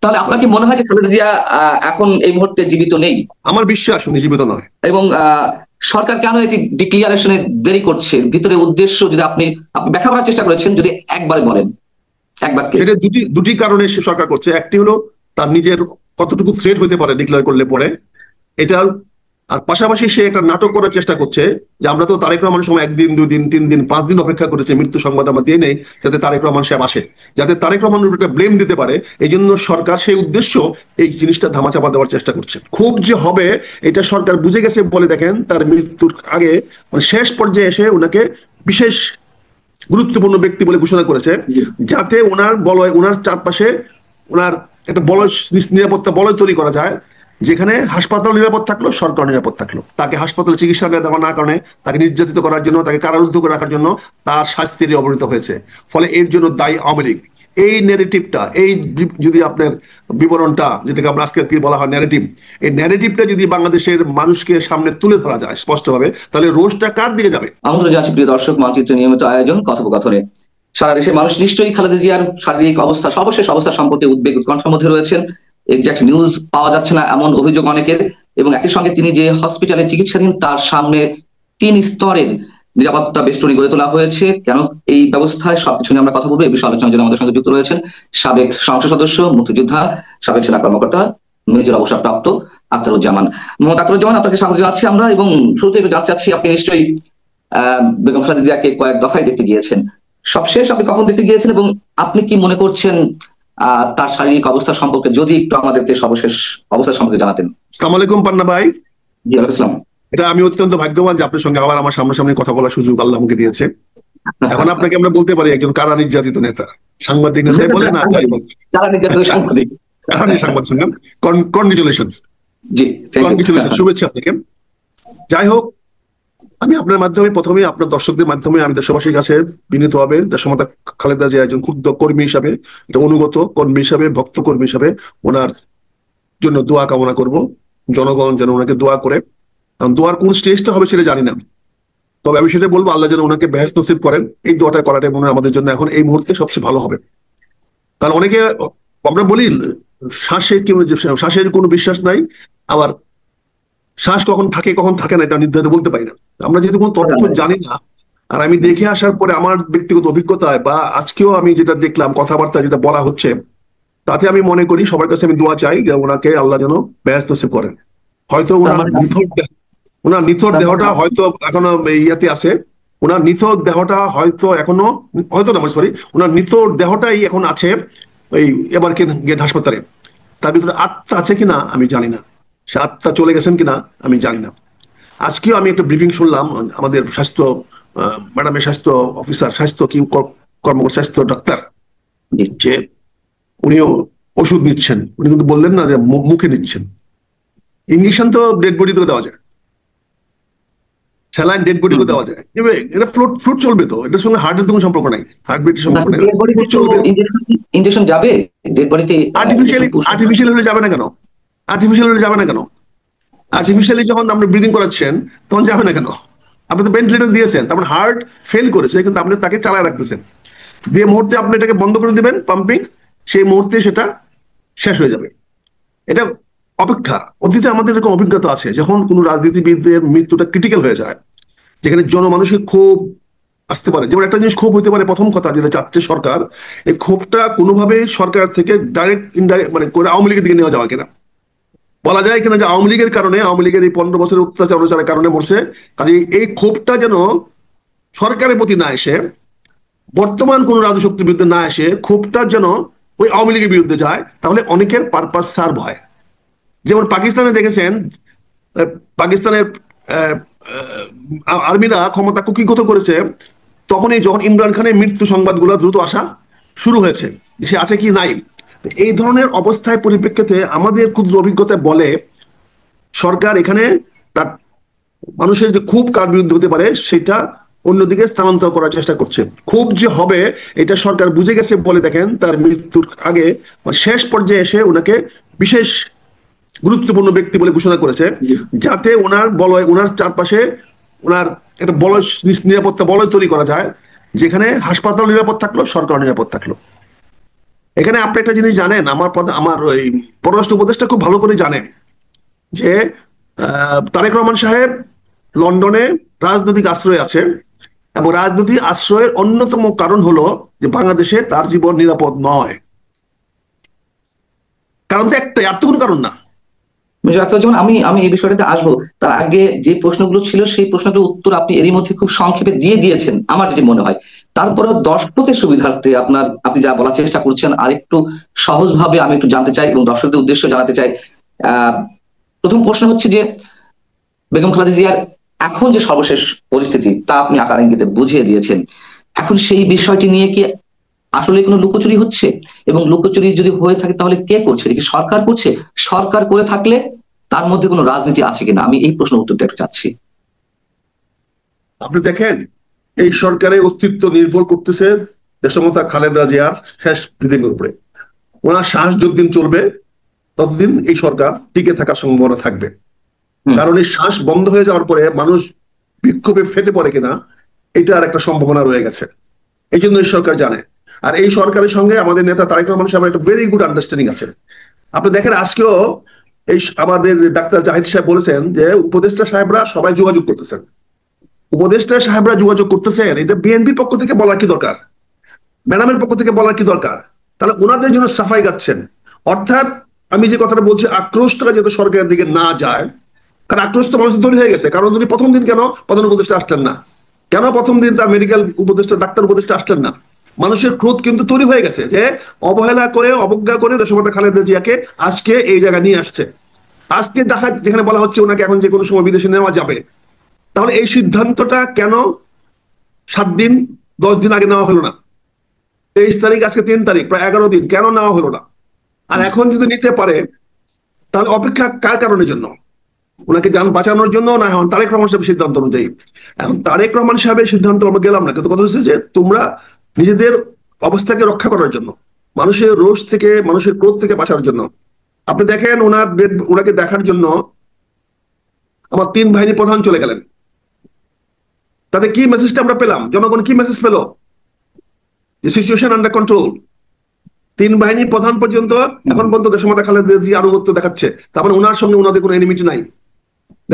তাহলে আপনার কি মনে হয় যে খালেদা জিয়া এখন এই মুহূর্তে জীবিত নেই? আমার বিশ্বাস উনি জীবিত নয়। এবং সরকার কেন এটি ডিক্লিয়ারেশনে দেরি করছে? ভিতরে উদ্দেশ্য যদি আপনি ব্যাখ্যা করার চেষ্টা করেছেন, যদি একবারে বলেন, এক বাক্যে। সেটা দুটি কারণে সে সরকার করছে। একটি হলো তার নিজের কতটুকু থ্রেট হতে পারে ডিক্লেয়ার করলে পরে, এটা। আর পাশাপাশি সে একটা নাটক করার চেষ্টা করছে যে আমরা তো তারেক রহমানের সময় 1 দিন 2 দিন 3 দিন 5 দিন অপেক্ষা করেছে মৃত্যু সংবাদ আমরা দিয়ে নেই, যাতে তারেক রহমান সাহেব আসে, যাতে তারেক রহমানের উপর একটা ব্লেম দিতে পারে। এই জন্য সরকার সেই উদ্দেশ্য এই জিনিসটা ধামাচাপা দেওয়ার চেষ্টা করছে। খুব যে হবে এটা সরকার বুঝে গেছে বলে দেখেন তার মৃত্যুর আগে, মানে শেষ পর্যায়ে এসে ওনাকে বিশেষ গুরুত্বপূর্ণ ব্যক্তি বলে ঘোষণা করেছে, যাতে ওনার বলয়, ওনার চারপাশে ওনার একটা বলয়, নিরাপত্তা বলয় তৈরি করা যায়, যেখানে হাসপাতাল নিরাপদ থাকলো, সরকার নিরাপদ থাকলো। তাকে হাসপাতালে চিকিৎসা দেওয়া না কারণে, তাকে নির্যাতিত করার জন্য, তাকে কারারুদ্ধ করে রাখার জন্য তার শাস্তি অবনীত হয়েছে। ফলে এর জন্য দায়ী আওয়ামী লীগ। এই ন্যারেটিভটা, এই যদি আপনার বিবরণটা, যেটাকে আমরা আজকে কি বলা হয় ন্যারেটিভ, এই ন্যারেটিভটা যদি বাংলাদেশের মানুষকে সামনে তুলে ধরা যায় স্পষ্টভাবে, তাহলে রোজটা কার দিকে যাবে? আমন্ত্রণ জানাচ্ছি প্রিয় দর্শক, মানচিত্র নিয়মিত আয়োজন কথোপকথনে। সারা দেশের মানুষ নিশ্চয়ই খালেদা জিয়ার শারীরিক অবস্থা, সর্বশেষ অবস্থা সম্পর্কে উদ্বেগ উৎকণ্ঠার মধ্যে রয়েছেন। এক্সাক্ট নিউজ পাওয়া যাচ্ছে না এমন অভিযোগ অনেকের, এবং একই সঙ্গে তিনি যে হসপিটালে চিকিৎসাধীন তার সামনে 3 স্তরের নিরাপত্তা বেষ্টনী গড়ে তোলা হয়েছে। কেন এই ব্যবস্থায়, সবকিছু নিয়ে আমরা কথা বলবো। এই বিষয়ে আলোচনার জন্য আমাদের সঙ্গে যুক্ত রয়েছেন সাবেক সংসদ সদস্য, মুক্তিযোদ্ধা, সাবেক সেনা কর্মকর্তা, মেজর অবসরপ্রাপ্ত আখতারুজ্জামান। মোহাম্মদ আখতারুজ্জামান, আপনাকে স্বাগত জানাচ্ছি আমরা। এবং শুরুতে জানতে চাচ্ছি, আপনি নিশ্চয়ই বেগম খালেদা জিয়াকে কয়েক দফায় দেখতে গিয়েছেন। সবশেষ আপনি কখন দেখতে গিয়েছেন এবং আপনি কি মনে করছেন তার শারীরিক অবস্থা সম্পর্কে, যদি একটু আমাদেরকে সর্বশেষ অবস্থা সম্পর্কে জানাতেন? আসসালামু আলাইকুম পান্না ভাই। জি ওয়ালাইকুম আসসালাম। এটা আমি অত্যন্ত ভাগ্যবান যে আপনার সঙ্গে আবার আমার সামনাসামনি কথা বলার সুযোগ আল্লাহ আমাকে দিয়েছে। এখন আপনাকে আমরা বলতে পারি একজন কারা নির্যাতিত নেতা, সাংবাদিক নেতাই বলে না তাই বলে, কারা নির্যাতিত সাংবাদিক, কারা সাংবাদিক সঙ্গে কনগ্রাচুলেশনস, জি কনগ্রাচুলেশন, শুভেচ্ছা আপনাকে। যাই হোক, আমি আপনার মাধ্যমে প্রথমে আপনার দর্শকদের মাধ্যমে আমি দেশবাসীর কাছে বিনীত হবে, দেশমাতা খালেদা জিয়া একজন ক্ষুদ্র কর্মী হিসাবে, একটা অনুগত কর্মী হিসাবে, ভক্ত কর্মী হিসাবে ওনার জন্য দোয়া কামনা করব। জনগণ যেন ওনাকে দোয়া করে, দোয়ার কোন স্টেজটা হবে সেটা জানি না, তবে আমি সেটা বলবো আল্লাহ যেন ওনাকে বেহেশত নসিব করেন। এই দোয়াটা করাটাই মনে হয় আমাদের জন্য এখন এই মুহূর্তে সবচেয়ে ভালো হবে। কারণ অনেকে আমরা বলি শ্বাসের কোনো বিশ্বাস নাই, আবার শ্বাস কখন থাকে কখন থাকে না এটা নির্ধারিত বলতে পারি না। আমরা যেহেতু কোনো তথ্য জানি না, আর আমি দেখে আসার পরে আমার ব্যক্তিগত অভিজ্ঞতায় বা আজকেও আমি যেটা দেখলাম কথাবার্তা যেটা বলা হচ্ছে, তাতে আমি মনে করি সবার কাছে আমি দোয়া চাই যে ওনাকে আল্লাহ যেন বেহেশত নসিব করেন। হয়তো ওনার নিথর দেহটা হয়তো এখনো ইয়াতে আছে, ওনার নিথর দেহটা হয়তো এখনো, হয়তো না সরি, ওনার নিথর দেহটাই এখন আছে ওই এবার গেট হাসপাতালে। তার ভিতরে আত্মা আছে কিনা আমি জানি না, সে আত্মা চলে গেছেন কিনা আমি জানি না। আজকেও আমি একটা ব্রিফিং শুনলাম আমাদের স্বাস্থ্য ম্যাডামের, স্বাস্থ্য অফিসার, স্বাস্থ্য কি কর্মকর্তা, স্বাস্থ্য ডাক্তার, যে উনিও ওষুধ নিচ্ছেন। উনি কিন্তু বললেন না যে মুখে নিচ্ছেন। ইঞ্জেকশন তো ডেড বডিতেও দেওয়া যায়, স্যালাইন ডেড বডিকেও দেওয়া যায়, এটা ফ্লুট চলবে তো, এটার সঙ্গে হার্টের কোনো সম্পর্ক নাই, হার্টবিটের সম্পর্ক নাই, ফ্লুট চলবে। ইনজেকশন যাবে ডেড বডিতে? আর্টিফিশিয়ালি হলে যাবে না কেন? আর্টিফিশিয়াল হলে যাবে না কেন? আর্টিফিশিয়ালি যখন আপনি ব্রিদিং করাচ্ছেন তখন যাবে না কেন? আপনি তো ভেন্টিলেটর দিয়েছেন, তার মানে হার্ট ফেল করেছে, কিন্তু আপনি তাকে চালায় রাখতেছেন। যে মুহূর্তে আপনি এটাকে বন্ধ করে দিবেন পাম্পিং, সেই মুহূর্তে সেটা শেষ হয়ে যাবে। এটা অপেক্ষা। অতীতে আমাদের এরকম অভিজ্ঞতা আছে, যখন কোনো রাজনীতিবিদদের মৃত্যুটা ক্রিটিক্যাল হয়ে যায়, যেখানে জনমানুষের ক্ষোভ আসতে পারে। যেমন একটা জিনিস ক্ষোভ হতে পারে, প্রথম কথা যেটা চাচ্ছে সরকার, এই ক্ষোভটা কোনোভাবে সরকার থেকে ডাইরেক্ট ইনডাইরেক্ট মানে করে আওয়ামী লীগের দিকে নেওয়া যাওয়া কিনা, বলা যায় কিনা যে আওয়ামী লীগের কারণে, আওয়ামী লীগের এই 15 বছরের অত্যাচার অনুচারের কারণে মরছে, কাজে এই ক্ষোভটা যেন সরকারের প্রতি না এসে, বর্তমান কোন রাজশক্তির বিরুদ্ধে না এসে, ক্ষোভটা যেন ওই আওয়ামী লীগের বিরুদ্ধে যায়, তাহলে অনেকের পারপাস সার্ভ হয়। যেমন পাকিস্তানে দেখেছেন, পাকিস্তানের আর্মিরা ক্ষমতা কুক্ষিগত করেছে, তখনই যখন ইমরান খানের মৃত্যু সংবাদগুলো দ্রুত আসা শুরু হয়েছে, সে আছে কি নাই। এই ধরনের অবস্থায় পরিপ্রেক্ষিতে আমাদের ক্ষুদ্র অভিজ্ঞতায় বলে সরকার এখানে তার মানুষের যে ক্ষোভ কার বিরুদ্ধে হতে পারে সেটা অন্যদিকে স্থানান্তর করার চেষ্টা করছে। ক্ষোভ যে হবে এটা সরকার বুঝে গেছে বলে দেখেন তার মৃত্যুর আগে, শেষ পর্যায়ে এসে ওনাকে বিশেষ গুরুত্বপূর্ণ ব্যক্তি বলে ঘোষণা করেছে, যাতে ওনার বলয়, ওনার চারপাশে ওনার একটা বলয়, নিরাপত্তা বলয় তৈরি করা যায়, যেখানে হাসপাতাল নিরাপদ থাকলো, সরকার নিরাপদ থাকলো। এখানে আপনি একটা জিনিস জানেন, আমার ওই পররাষ্ট্র উপদেষ্টা খুব ভালো করে জানেন যে তারেক রহমান সাহেব লন্ডনে রাজনৈতিক আশ্রয় আছেন, এবং রাজনৈতিক আশ্রয়ের অন্যতম কারণ হলো যে বাংলাদেশে তার জীবন নিরাপদ নয়। কারণ তো একটাই, আর তো কোনো কারণ না। যেমন আমি আমি এই বিষয়টাতে আসবো, তার আগে যে প্রশ্নগুলো ছিল সেই প্রশ্নগুলোর উত্তর আপনি এরই মধ্যে খুব সংক্ষেপে দিয়ে দিয়েছেন আমার যেটি মনে হয়। তারপরে দর্শকের সুবিধার্থে আপনি যা বলার চেষ্টা করছেন আর একটু সহজভাবে আমি একটু জানতে চাই এবং দর্শকদের উদ্দেশ্য জানাতে চাই। আহ প্রথম প্রশ্ন হচ্ছে যে বেগম খালেদা জিয়ার এখন যে সর্বশেষ পরিস্থিতি তা আপনি আকার ইঙ্গিতে বুঝিয়ে দিয়েছেন। এখন সেই বিষয়টি নিয়ে কি আসলে কোনো লুকোচুরি হচ্ছে, এবং লুকোচুরি যদি হয়ে থাকে তাহলে কে করছে? এটা কি সরকার করছে? সরকার করে থাকলে তার মধ্যে কোনো রাজনীতি আছে কিনা, আমি এই প্রশ্নের উত্তরটা একটু চাচ্ছি। আপনি দেখেন, এই সরকারের অস্তিত্ব নির্ভর করতেছে দেশমাতা খালেদা জিয়ার শেষ ব্রিদিংয়ের উপরে। ওনার শ্বাস যতদিন চলবে ততদিন এই সরকার টিকে থাকার সম্ভাবনা থাকবে। কারণ এই শ্বাস বন্ধ হয়ে যাওয়ার পরে মানুষ বিক্ষোভে ফেটে পড়ে কিনা, এটার একটা সম্ভাবনা রয়ে গেছে। এই জন্য এই সরকার জানে। আর এই সরকারের সঙ্গে আমাদের নেতা তারেক রহমান সাহেবের একটা ভেরি গুড আন্ডারস্ট্যান্ডিং আছে। আপনি দেখেন আজকেও এই আমাদের ডাক্তার জাহিদ সাহেব বলেছেন যে উপদেষ্টা সাহেবরা সবাই যোগাযোগ করতেছেন। উপদেষ্টা সাহেবরা যোগাযোগ করতেছেন, এটা বিএনপির পক্ষ থেকে বলার কি দরকার? ম্যাডামের পক্ষ থেকে বলার কি দরকার? তাহলে ওনাদের জন্য সাফাই গাচ্ছেন। অর্থাৎ আমি যে কথাটা বলছি, আক্রোশটা যাতে সরকারের দিকে না যায়, কারণ আক্রোশ তো মানুষ তৈরি হয়ে গেছে। কারণ উনি প্রথম দিন কেন প্রধান উপদেষ্টা আসলেন না? কেন প্রথম দিন তার মেডিকেল উপদেষ্টা ডাক্তার উপদেষ্টা আসলেন না? মানুষের ক্রোধ কিন্তু তৈরি হয়ে গেছে যে অবহেলা করে অবজ্ঞা করে দেশমাতা খালেদা জিয়াকে আজকে এই জায়গায় নিয়ে আসছে। আজকে ঢাকা যেখানে বলা হচ্ছে ওনাকে এখন যে কোনো সময় বিদেশে নেওয়া যাবে, তাহলে এই সিদ্ধান্তটা কেন 7 দিন 10 দিন আগে নেওয়া হলো না? 23 তারিখ, আজকে 3 তারিখ, প্রায় 11 দিন, কেন নেওয়া হলো না? আর এখন যদি নিতে পারে তাহলে অপেক্ষা কার কারণের জন্য? ওনাকে যান বাঁচানোর জন্য, না এখন তারেক রহমান সাহেবের সিদ্ধান্ত অনুযায়ী? এখন তারেক রহমান সাহেবের সিদ্ধান্ত আমরা গেলাম না, কিন্তু কথা হচ্ছে যে তোমরা নিজেদের অবস্থাকে রক্ষা করার জন্য, মানুষের রোষ থেকে মানুষের ক্রোধ থেকে বাঁচার জন্য। আপনি দেখেন ওনাকে দেখার জন্য আমার 3 বাহিনী প্রধান চলে গেলেন। তাতে কি মেসেজটা আমরা পেলাম? জনগণ কি মেসেজ পেল? যে সিচুয়েশন আন্ডার কন্ট্রোল। 3 বাহিনী প্রধান পর্যন্ত এখন পর্যন্ত দেশমাতা খালেদা জিয়া আনুগত্য দেখাচ্ছে। তার মানে ওনার সঙ্গে ওনাদের কোনো এনিমিটি নাই।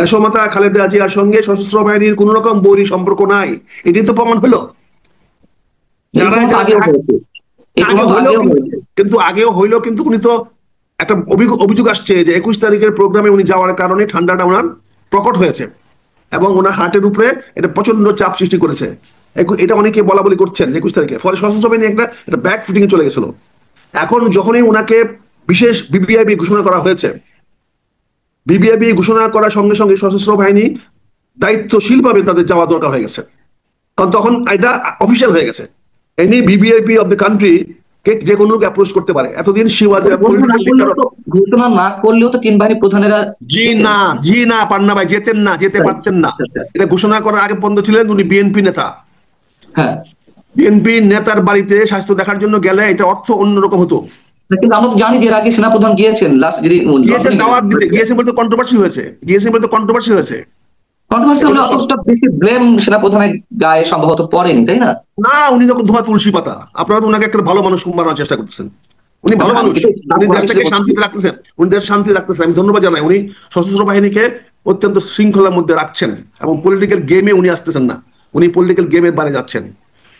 দেশমাতা খালেদা জিয়ার সঙ্গে সশস্ত্র বাহিনীর কোন রকম বৈরী সম্পর্ক নাই, এটি তো প্রমাণ হলো। কিন্তু আগেও হইলো, কিন্তু উনি তো একটা অভিযোগ আসছে যে 21 তারিখের প্রোগ্রামে উনি যাওয়ার কারণে ঠান্ডাটা ওনার প্রকট হয়েছে এবং ওনার হার্টের উপরে এটা প্রচন্ড চাপ সৃষ্টি করেছে। এটা অনেকে বলা বলি করছেন 21 তারিখে, ফলে সশস্ত্র বাহিনী একটা ব্যাক ফিটিং চলে গেছিল। এখন যখনই ওনাকে বিশেষ বিবিআইবি ঘোষণা করা হয়েছে, বিবিআইবি ঘোষণা করার সঙ্গে সঙ্গে সশস্ত্র বাহিনী দায়িত্বশীলভাবে তাদের যাওয়া দরকার হয়ে গেছে, কারণ তখন এটা অফিসিয়াল হয়ে গেছে। Any VVIP of the country কে যে কোনো লোক অ্যাপ্রোচ করতে পারে। এতদিন ঘোষণা না করলেও তো 3 বাহিনী প্রধানেরা জি না পান্না ভাই, যেতে পারতেন না। এটা ঘোষণা করার আগে পর্যন্ত ছিলেন উনি বিএনপি নেতা। হ্যাঁ, বিএনপি নেতার বাড়িতে স্বাস্থ্য দেখার জন্য গেলে এটা অর্থ অন্যরকম হতো। কিন্তু আমরা তো জানি যে এর আগে সেনাপ্রধান গিয়েছেন, লাস্ট যদি গিয়েছেন দাওয়াত দিতে, গিয়েছেন বলতে কন্ট্রোভার্সি হয়েছে, কন্ট্রোভার্সি হলে অতটা বেশি ব্লেম সেনাপ্রধানের গায়ে সম্ভবত পড়েনি, তাই না? না, উনি যখন ধোয়া তুলসী পাতা। আপনারা তো ওনাকে একটা ভালো মানুষ বানানোর চেষ্টা করতেছেন। উনি ভালো মানুষ, উনি দেশটাকে শান্তিতে রাখতেছেন, উনি দেশ শান্তি রাখতেছেন। আমি ধন্যবাদ জানাই। উনি সশস্ত্র বাহিনীকে অত্যন্ত শৃঙ্খলার মধ্যে রাখছেন এবং পলিটিক্যাল গেমে উনি আসতেছেন না, উনি পলিটিক্যাল গেমের বাইরে যাচ্ছেন।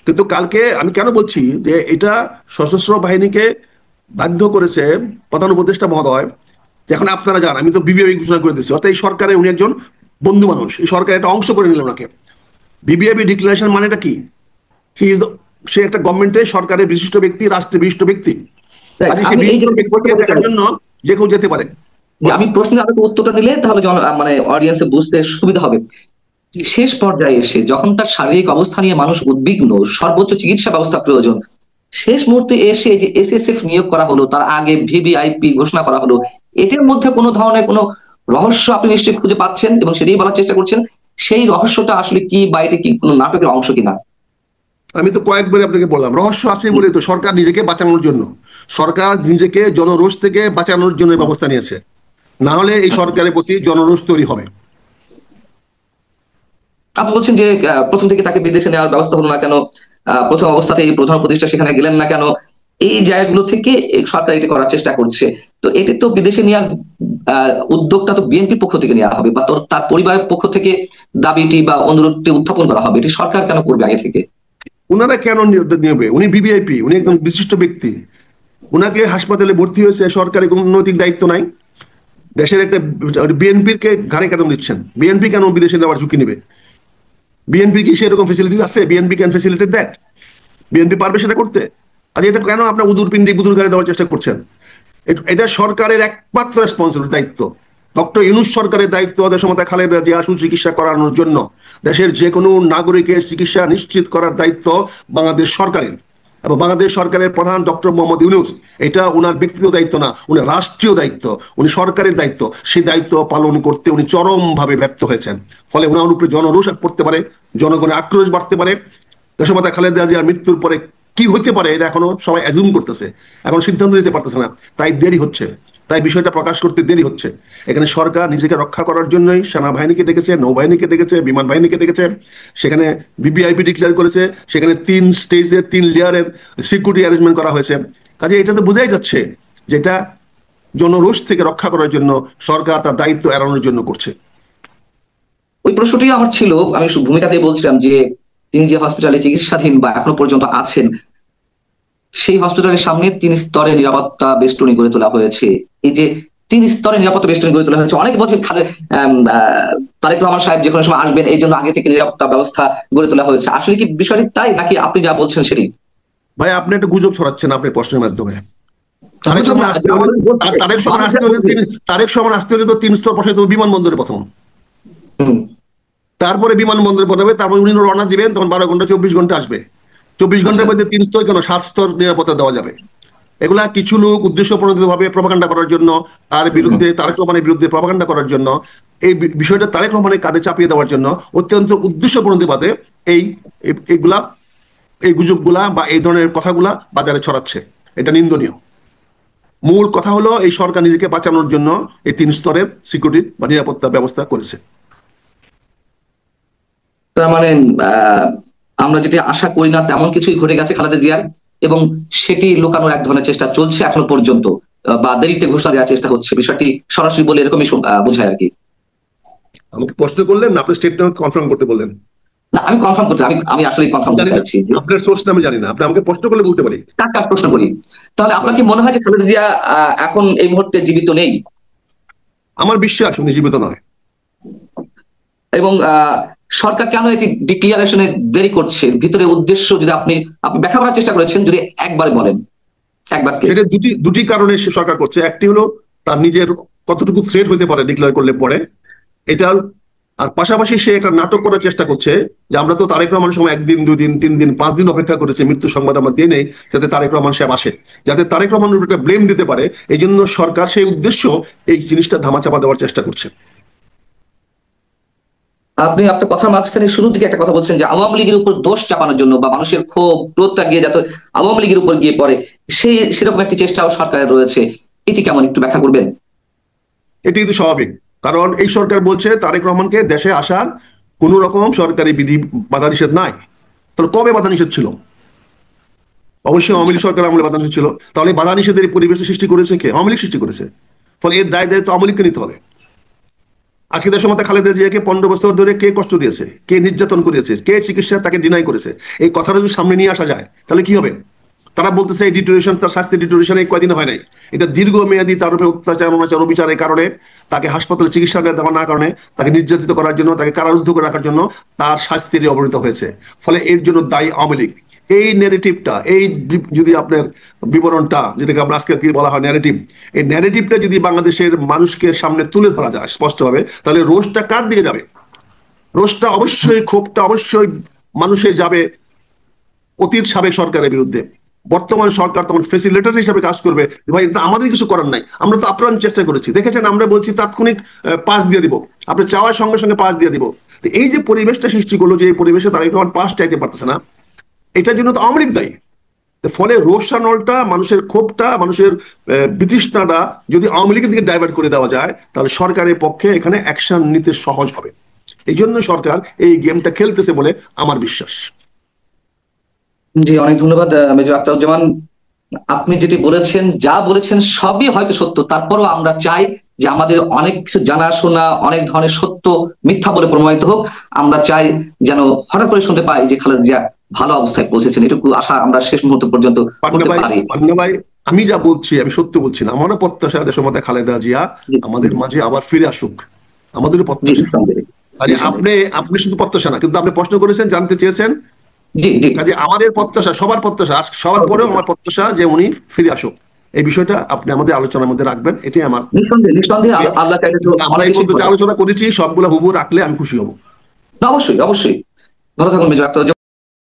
কিন্তু কালকে আমি কেন বলছি যে এটা সশস্ত্র বাহিনীকে বাধ্য করেছে প্রধান উপদেষ্টা মহোদয়, এখন আপনারা যান, আমি তো বিবিআই ঘোষণা করে দিচ্ছি, অর্থাৎ এই সরকারে উনি একজন বন্ধু মানুষ, এই সরকারের একটা অংশ করে নিলেন ওনাকে। বিবিআইবি ডিক্লারেশন মানেটা কি? সে একটা গভর্নমেন্টের সরকারের বিশিষ্ট ব্যক্তি, রাষ্ট্রের বিশিষ্ট ব্যক্তি। দেখার জন্য যে কেউ যেতে পারে। আমি প্রশ্নের আগে উত্তরটা দিলে তাহলে মানে অডিয়েন্সে বুঝতে সুবিধা হবে। শেষ পর্যায়ে এসে যখন তার শারীরিক অবস্থা নিয়ে মানুষ উদ্বিগ্ন, সর্বোচ্চ চিকিৎসা ব্যবস্থা প্রয়োজন, শেষ মুহূর্তে এসে যে এসএসএফ নিয়োগ করা হলো, তার আগে ভিভিআইপি ঘোষণা করা হলো, এটার মধ্যে কোনো ধরনের কোনো রহস্য আপনি নিশ্চয়ই খুঁজে পাচ্ছেন এবং সেটাই বলার চেষ্টা করছেন। সেই রহস্যটা আসলে কি, বা এটা কি কোনো নাটকের অংশ কিনা? আমি তো কয়েকবার আপনাকে বললাম রহস্য আছে বলে তো সরকার নিজেকে বাঁচানোর জন্য, সরকার নিজেকে জনরোষ থেকে বাঁচানোর জন্য ব্যবস্থা নিয়েছে, না হলে এই সরকারের প্রতি জনরোষ তৈরি হবে। আপনি বলছেন যে প্রথম থেকে তাকে বিদেশে নেওয়ার ব্যবস্থা হলো না কেন, প্রথম অবস্থাতেই প্রধান উপদেষ্টা সেখানে গেলেন না কেন, এই জায়গাগুলো থেকে সরকার এটা করার চেষ্টা করছে। তো এটা তো বিদেশে নেওয়ার উদ্যোগটা তো বিএনপির পক্ষ থেকে নেওয়া হবে, বা তার পরিবারের পক্ষ থেকে দাবিটি বা অনুরোধটি উত্থাপন করা হবে, এটি সরকার কেন করবে আগে থেকে? ওনারা কেন নেবে? উনি ভিভিআইপি, উনি একদম বিশিষ্ট ব্যক্তি। উনাকে হাসপাতালে ভর্তি হয়েছে, সরকারি কোনো নৈতিক দায়িত্ব নাই। দেশের একটা বিএনপির কে ঘাড়ে কেন দিচ্ছেন? বিএনপি কেন বিদেশে নেওয়ার ঝুঁকি নেবে? বিএনপি কি সেরকম ফেসিলিটি আছে? BNP can facilitate that? BNP পারবে সেটা করতে? আজ এটা কেন আপনার উদুর পিন্ডি বুদুর গাড়ি দেওয়ার চেষ্টা করছেন? এটা সরকারের একমাত্র রেসপন্সিবিলিটি, দায়িত্ব। ডক্টর ইউনূস সরকারের দায়িত্ব দেশমাতা খালেদা জিয়া সুচিকিৎসা করানোর জন্য, দেশের যে কোনো নাগরিকের চিকিৎসা নিশ্চিত করার দায়িত্ব বাংলাদেশ সরকারের, এবং বাংলাদেশ সরকারের প্রধান ডক্টর মোহাম্মদ ইউনূস। এটা ওনার ব্যক্তিগত দায়িত্ব না, উনি রাষ্ট্রীয় দায়িত্ব, উনি সরকারের দায়িত্ব। সেই দায়িত্ব পালন করতে উনি চরমভাবে ব্যর্থ হয়েছেন। ফলে ওনার উপরে জনরোষ পড়তে পারে, জনগণের আক্রোশ বাড়তে পারে। দেশমাতা খালেদা জিয়ার মৃত্যুর পরে কি হতে পারে এটা এখনো সবাই অ্যাজুম করতেছে, এখন সিদ্ধান্ত নিতে পারতেছে না। তাই দেরি হচ্ছে, তাই বিষয়টা প্রকাশ করতে দেরি হচ্ছে। এখানে সরকার নিজেকে রক্ষা করার জন্যই সেনাবাহিনীকে ডেকেছে, নৌবাহিনীকে ডেকেছে, বিমান বাহিনীকে ডেকেছে। সেখানে ভিভিআইপি ডিক্লেয়ার করেছে, সেখানে 3 স্টেজের 3 লেয়ারের সিকিউরিটি অ্যারেঞ্জমেন্ট করা হয়েছে। কাজে এটা তো বোঝাই যাচ্ছে যেটা জনরোষ থেকে রক্ষা করার জন্য সরকার তার দায়িত্ব এড়ানোর জন্য করছে। ওই প্রশ্নটি আমার ছিল, আমি ভূমিকাতেই বলছিলাম যে তিনি যে হসপিটালে চিকিৎসাধীন বা এখনো পর্যন্ত আছেন, সেই হসপিটালের সামনে 3 স্তরের নিরাপত্তা বেষ্টনী গড়ে তোলা হয়েছে। এই যে 3 স্তরের নিরাপত্তা বেষ্টনী গড়ে তোলা হয়েছে, অনেক বছর তারেক রহমান সাহেব যে কোনো সময় আসবেন এই জন্য আগে থেকে নিরাপত্তা ব্যবস্থা গড়ে তোলা হয়েছে। আসলে কি বিষয়টি তাই, নাকি আপনি যা বলছেন সেটি? ভাই আপনি একটা গুজব ছড়াচ্ছেন আপনার প্রশ্নের মাধ্যমে। তারেক রহমান আসতে হলে তো 3 স্তর বসাইতে হবে বিমানবন্দরে প্রথম, তারপরে বিমানবন্দরে পড়াবে, তারপরে উনি রওনা দিবেন, তখন 12 ঘন্টা 24 ঘন্টা আসবে। 24 ঘন্টার মধ্যে 3 স্তর কেন, 7 স্তর নিরাপত্তা দেওয়া যাবে। এগুলা কিছু লোক উদ্দেশ্য প্রণোদিত ভাবে প্রপাগান্ডা করার জন্য, তার বিরুদ্ধে, তারেক রহমানের বিরুদ্ধে প্রপাগান্ডা করার জন্য, এই বিষয়টা তারেক রহমানের কাঁধে চাপিয়ে দেওয়ার জন্য অত্যন্ত উদ্দেশ্য প্রণোদিতভাবে এইগুলা, এই গুজবগুলা বা এই ধরনের কথাগুলা বাজারে ছড়াচ্ছে। এটা নিন্দনীয়। মূল কথা হলো এই সরকার নিজেকে বাঁচানোর জন্য এই 3 স্তরের সিকিউরিটি বা নিরাপত্তা ব্যবস্থা করেছে। তার মানে আমরা যেটি আশা করি না তেমন কিছুই ঘটে গেছে খালেদা জিয়ার, এবং সেটি লুকানোর এক ধরনের চেষ্টা চলছে এখনো পর্যন্ত, বা দেরিতে ঘোষণা দেওয়ার চেষ্টা হচ্ছে। বিষয়টি সরাসরি বলে এরকমই বোঝায় আর কি। আমাকে প্রশ্ন করলেন না, আপনি স্টেটমেন্ট কনফার্ম করতে বললেন। না, আমি কনফার্ম করছি, আমি আসলেই কনফার্ম করতে চাচ্ছি। আপনার সোর্সটা আমি জানি না, আপনি আমাকে প্রশ্ন করলে বলতে পারি। কার প্রশ্ন করি? তাহলে আপনার কি মনে হয় যে খালেদা জিয়া এখন এই মুহূর্তে জীবিত নেই? আমার বিশ্বাস উনি জীবিত নয়। এবং সরকার কেন এটি ডিক্লিয়ারেশনে দেরি করছে, ভিতরে উদ্দেশ্য যদি আপনি ব্যাখ্যা করার চেষ্টা করেছেন, যদি একবার বলেন, একবার। সেটা দুটি কারণে সরকার করছে। একটি হলো তার নিজের কতটুকু থ্রেট হতে পারে ডিক্লেয়ার করলে পরে, এটা। আর পাশাপাশি সে একটা নাটক করার চেষ্টা করছে যে আমরা তো তারেক রহমানের সময় 1 দিন 2 দিন 3 দিন 5 দিন অপেক্ষা করেছি, মৃত্যু সংবাদ আমরা দিয়ে নেই যাতে তারেক রহমান সাহেব আসে, যাতে তারেক রহমানের উপর একটা ব্লেম দিতে পারে। এই জন্য সরকার সেই উদ্দেশ্য এই জিনিসটা ধামাচাপা দেওয়ার চেষ্টা করছে। আপনি আপনার কথার মাঝখানে শুরু থেকে একটা কথা বলছেন যে আওয়ামী লীগের উপর দোষ চাপানোর জন্য, বা মানুষের ক্ষোভ ক্রোধটা গিয়ে যাতে আওয়ামী লীগের উপর গিয়ে পড়ে, সেরকম একটি চেষ্টাও সরকারের রয়েছে। এটি কেমন, একটু ব্যাখ্যা করবেন? এটি কিন্তু স্বাভাবিক, কারণ এই সরকার বলছে তারেক রহমানকে দেশে আসার কোন রকম সরকারি বিধি বাধা নিষেধ নাই। তাহলে কবে বাধা নিষেধ ছিল? অবশ্যই আওয়ামী লীগ সরকার আমলে বাধা নিষেধ ছিল। তাহলে বাধা নিষেধের পরিবেশ সৃষ্টি করেছে কে? আওয়ামী লীগ সৃষ্টি করেছে। ফলে এর দায়িত্ব আওয়ামী লীগকে নিতে হবে। আজকে দেশমাতা খালেদা জিয়াকে 15 বছর ধরে কে কষ্ট দিয়েছে, কে নির্যাতন করেছে, কে চিকিৎসা তাকে ডিনাই করেছে, এই কথাটা যদি সামনে নিয়ে আসা যায় তাহলে কি হবে? তারা বলতেছে এই ডিটোরেশন, তার স্বাস্থ্য ডিটোরেশন এই কয়দিন হয় নাই, এটা দীর্ঘমেয়াদী তার উপরে অত্যাচার অনাচার অবিচারের কারণে, তাকে হাসপাতালে চিকিৎসা দেওয়া না কারণে, তাকে নির্যাতিত করার জন্য, তাকে কারারুদ্ধ করে রাখার জন্য তার স্বাস্থ্যের অবনতি হয়েছে। ফলে এর জন্য দায়ী আওয়ামী লীগ। এই ন্যারেটিভটা, এই যদি আপনার বিবরণটা, যেটাকে আমরা আজকে কি বলা হয় ন্যারেটিভ, এই ন্যারেটিভটা যদি বাংলাদেশের মানুষকে সামনে তুলে ধরা যায় স্পষ্টভাবে, তাহলে রোষটা কার দিকে যাবে? রোষটা অবশ্যই, ক্ষোভটা অবশ্যই মানুষের যাবে অতীত সাবেক সরকারের বিরুদ্ধে। বর্তমান সরকার তখন ফেসিলিটেটর হিসেবে কাজ করবে, ভাই এটা আমাদের কিছু করার নাই, আমরা তো আপ্রাণ চেষ্টা করেছি, দেখেছেন আমরা বলছি তাৎক্ষণিক পাস দিয়ে দিব, আপনি চাওয়ার সঙ্গে সঙ্গে পাস দিয়ে দিব। তো এই যে পরিবেশটা সৃষ্টি করলো, যে এই পরিবেশে তারা একটু পাস চাইতে পারতেছে না, এটার জন্য তো আওয়ামী লীগ দায়ী। ফলে রোষানলটা, মানুষের ক্ষোভটা, মানুষের বিতৃষ্ণাটা যদি আওয়ামী লীগের দিকে ডাইভার্ট করে দেওয়া যায়, তাহলে সরকারের পক্ষে এখানে অ্যাকশন নিতে সহজ হবে। এই জন্য সরকার এই গেমটা খেলতেছে বলে আমার বিশ্বাস। জি, অনেক ধন্যবাদ মেজর আখতারুজ্জামান। আপনি যেটি বলেছেন, যা বলেছেন সবই হয়তো সত্য, তারপরও আমরা চাই যে আমাদের অনেক কিছু জানাশোনা, অনেক ধরনের সত্য মিথ্যা বলে প্রমাণিত হোক। আমরা চাই যেন হঠাৎ করে শুনতে পাই যে খালেদা জিয়া ভালো অবস্থায় পৌঁছেছেন, এটুকু আশা আমরা শেষ মুহূর্ত পর্যন্ত করতে পারি। পান্না ভাই, আমি যা বলছি আমি সত্য বলছি না। আমারও প্রত্যাশা দেশমাতা খালেদা জিয়া আমাদের মাঝে আবার ফিরে আসুক, আমাদেরও জি প্রত্যাশা। নিঃসন্দেহে, কাজে আপনি আপনি শুধু প্রত্যাশা না, কিন্তু আপনি প্রশ্ন করেছেন, জানতে চেয়েছেন। জি জি। কাজে আমাদের প্রত্যাশা, সবার প্রত্যাশা, সবার পরেও আমার প্রত্যাশা যে উনি ফিরে আসুক। এই বিষয়টা আপনি আমাদের আলোচনার মধ্যে রাখবেন, এটাই আমার। নিঃসন্দেহে নিঃসন্দেহে, আল্লাহ চাইলে তো আমরা অনেক এই কিছু পর্যন্ত যে আলোচনা করেছি সবগুলো হুবহু রাখলে আমি খুশি হব। অবশ্যই অবশ্যই। ভালো থাকুন মেজর আক্তার।